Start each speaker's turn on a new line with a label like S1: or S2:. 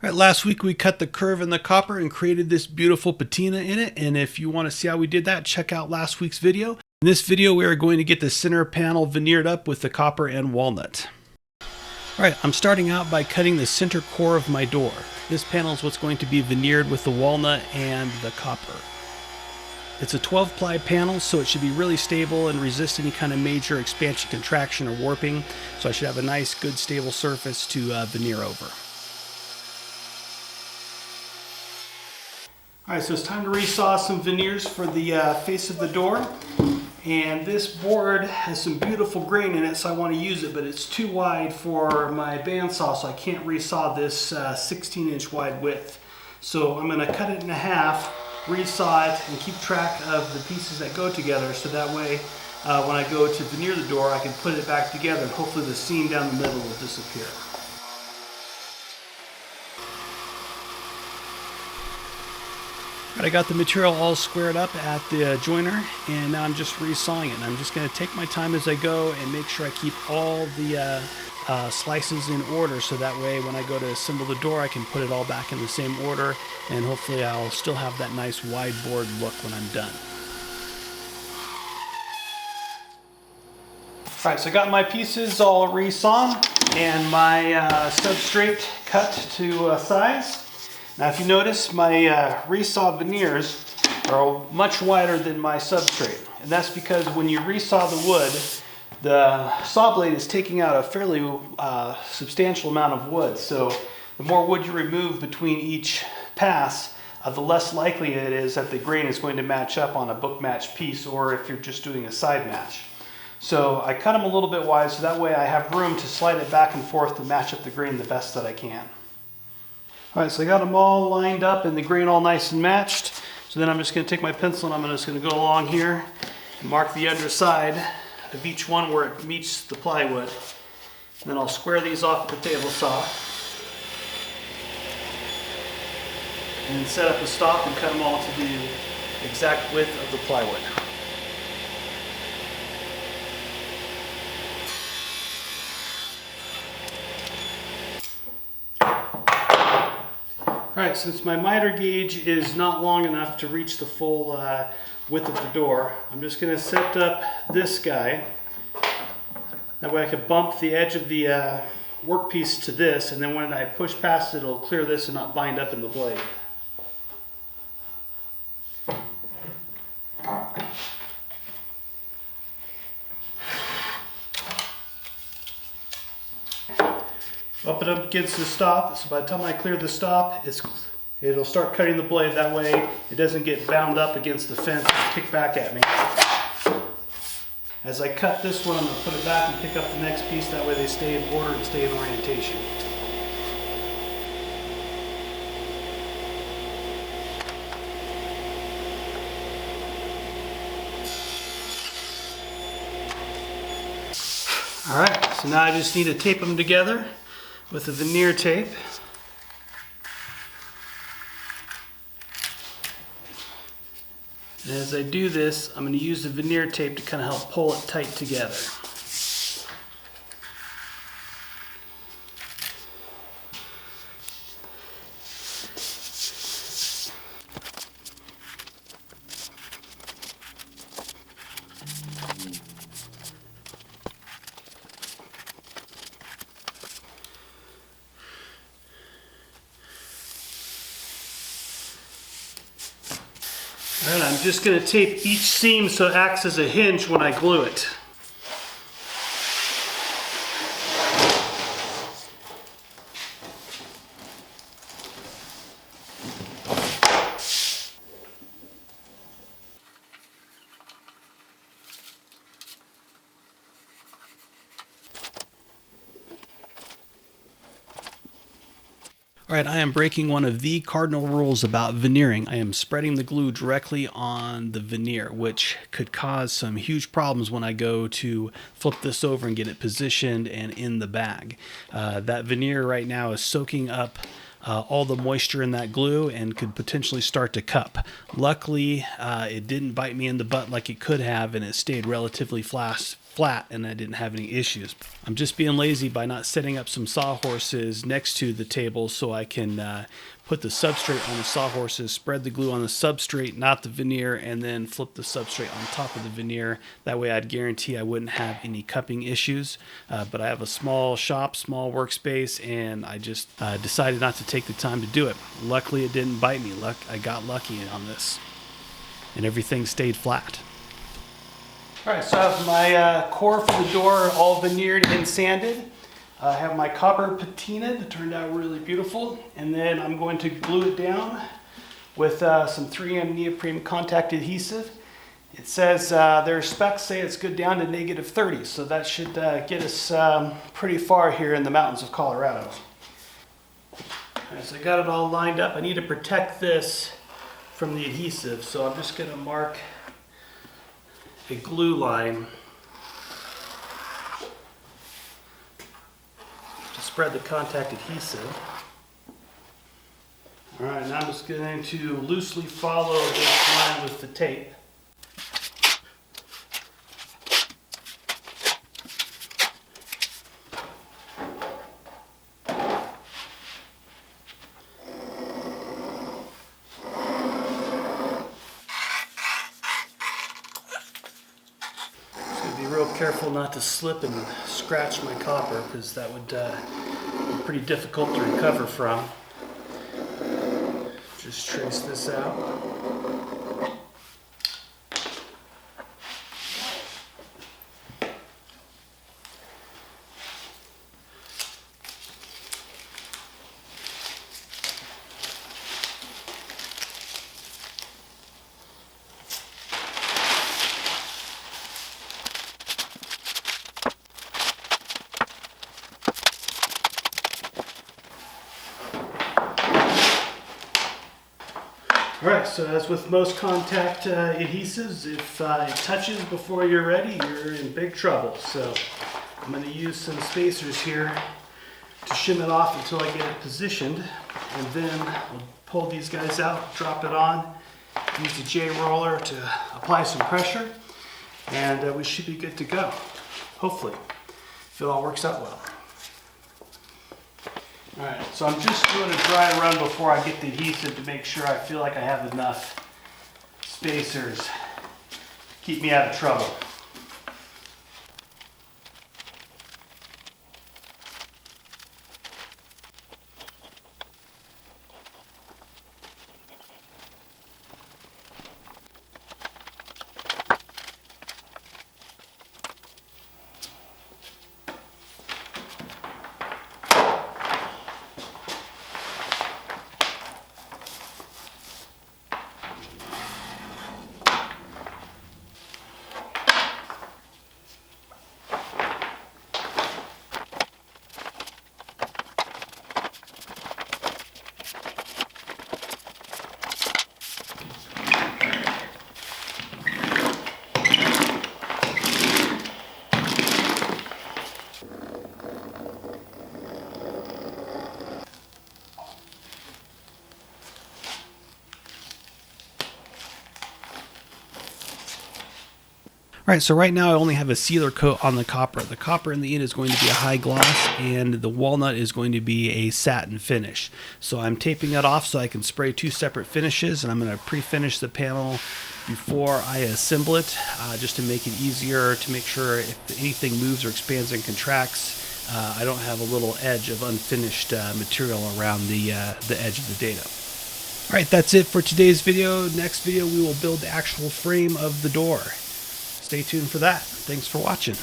S1: All right, last week we cut the curve in the copper and created this beautiful patina in it. And if you want to see how we did that, check out last week's video. In this video, we are going to get the center panel veneered up with the copper and walnut. All right, I'm starting out by cutting the center core of my door. This panel is what's going to be veneered with the walnut and the copper. It's a 12-ply panel, so it should be really stable and resist any kind of major expansion, contraction, or warping. So I should have a nice, good, stable surface to veneer over. Alright, so it's time to resaw some veneers for the face of the door. And this board has some beautiful grain in it, so I want to use it, but it's too wide for my bandsaw, so I can't resaw this 16-inch wide width. So I'm going to cut it in half, resaw it, and keep track of the pieces that go together, so that way when I go to veneer the door, I can put it back together, and hopefully the seam down the middle will disappear. I got the material all squared up at the joiner, and now I'm just resawing it. And I'm just going to take my time as I go and make sure I keep all the slices in order, so that way when I go to assemble the door I can put it all back in the same order, and hopefully I'll still have that nice wide board look when I'm done. Alright, so I got my pieces all resawn and my substrate cut to size. Now if you notice, my resaw veneers are much wider than my substrate. And that's because when you resaw the wood, the saw blade is taking out a fairly substantial amount of wood. So the more wood you remove between each pass, the less likely it is that the grain is going to match up on a book match piece, or if you're just doing a side match. So I cut them a little bit wide, so that way I have room to slide it back and forth to match up the grain the best that I can. All right, so I got them all lined up and the grain all nice and matched. So then I'm just going to take my pencil and I'm just going to go along here and mark the underside of each one where it meets the plywood. And then I'll square these off with the table saw. And then set up a stop and cut them all to the exact width of the plywood. Alright, since my miter gauge is not long enough to reach the full width of the door, I'm just going to set up this guy. That way I can bump the edge of the workpiece to this, and then when I push past it, it'll clear this and not bind up in the blade. Up it up against the stop, so by the time I clear the stop, it'll start cutting the blade. That way it doesn't get bound up against the fence and kick back at me. As I cut this one, I'm going to put it back and pick up the next piece. That way they stay in order and stay in orientation. Alright, so now I just need to tape them together with the veneer tape. And as I do this, I'm going to use the veneer tape to kind of help pull it tight together. Alright, I'm just going to tape each seam so it acts as a hinge when I glue it. Alright, I am breaking one of the cardinal rules about veneering. I am spreading the glue directly on the veneer, which could cause some huge problems when I go to flip this over and get it positioned and in the bag. That veneer right now is soaking up all the moisture in that glue and could potentially start to cup. Luckily, it didn't bite me in the butt like it could have, and it stayed relatively flat flat and I didn't have any issues. I'm just being lazy by not setting up some sawhorses next to the table so I can put the substrate on the sawhorses, spread the glue on the substrate, not the veneer, and then flip the substrate on top of the veneer. That way I'd guarantee I wouldn't have any cupping issues. But I have a small shop, small workspace, and I just decided not to take the time to do it. Luckily it didn't bite me. I got lucky on this. And everything stayed flat. All right, so I have my core for the door all veneered and sanded. I have my copper patinated, it turned out really beautiful. And then I'm going to glue it down with some 3M neoprene contact adhesive. It says their specs say it's good down to -30, so that should get us pretty far here in the mountains of Colorado. All right, so I got it all lined up. I need to protect this from the adhesive, so I'm just going to mark a glue line to spread the contact adhesive. All right, now I'm just going to loosely follow this line with the tape. Real careful not to slip and scratch my copper, because that would be pretty difficult to recover from. Just trace this out. Alright, so as with most contact adhesives, if it touches before you're ready, you're in big trouble. So I'm going to use some spacers here to shim it off until I get it positioned. And then we'll pull these guys out, drop it on, use the J-roller to apply some pressure, and we should be good to go, hopefully, if it all works out well. Alright, so I'm just doing a dry run before I get the adhesive to make sure I feel like I have enough spacers to keep me out of trouble. Alright, so right now I only have a sealer coat on the copper. The copper in the end is going to be a high gloss, and the walnut is going to be a satin finish. So I'm taping that off so I can spray two separate finishes, and I'm going to pre-finish the panel before I assemble it, just to make it easier to make sure if anything moves or expands and contracts, I don't have a little edge of unfinished material around the edge of the dado. Alright, that's it for today's video. Next video we will build the actual frame of the door. Stay tuned for that. Thanks for watching.